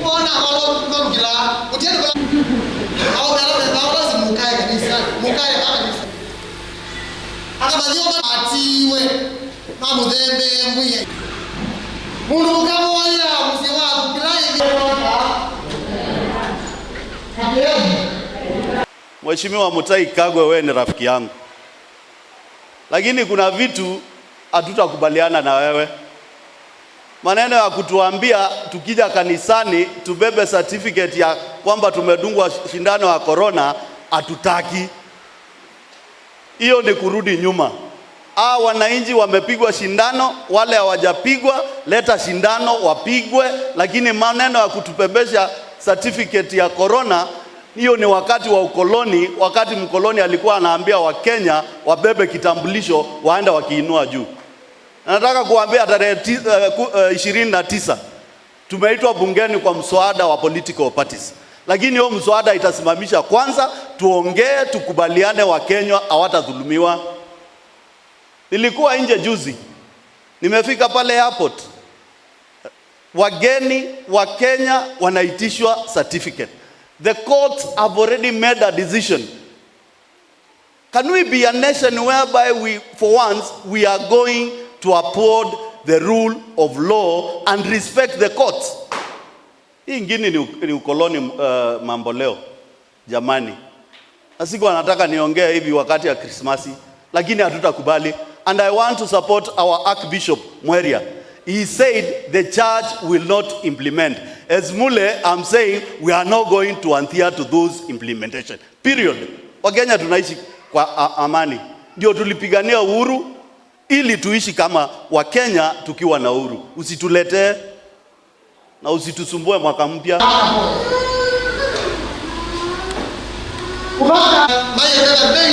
Kuona wao ngila, utieni kwa au lazima mukae kabisa. Mukae kabisa. Akabanyo atiwe. Na mudembe mbuye. Mundu kamoya msiwa kukilai. Mheshimiwa Mutai Kagwe, wewe ni rafiki yangu. Lakini kuna vitu hatutakubaliana na wewe. Maneno ya kutuambia tukija kanisani tubebe certificate ya kwamba tumedungwa shindano ya corona hatutaki. Hiyo ni kurudi nyuma. Wananchi wamepigwa shindano, wale hawajapigwa leta shindano wapigwe, lakini maneno ya kutupembesha certificate ya corona, hiyo ni wakati wa ukoloni. Wakati mkoloni alikuwa anaambia Wakenya wabebe kitambulisho waenda wakiinua juu. Nataka kuambia tarehe 29 tumeitwa bungeni kwa mswada wa political parties. Lakini hiyo mswada itasimamisha kwanza tuongee tukubaliane Wakenya hawatadhulumiwa. Nilikuwa nje juzi. Nimefika pale airport. Wageni wa Kenya wanaitishwa certificate. The courts have already made a decision. Can we be a nation whereby for once we are going to uphold the rule of law and respect the courts? Hii ingine ni ukoloni mambo leo. Jamani. Asiku anataka niongee hivi wakati ya Krismasi, lakini hatutakubali. And I want to support our Archbishop Mwiri. He said the church will not implement. As Mule, I'm saying we are not going to adhere to those implementation. Period. Wakenya tunaishi kwa amani. Ndio tulipigania uhuru ili tuishi kama Wakenya tukiwa na uhuru. Usitulete na usitusumbue mwaka mpya.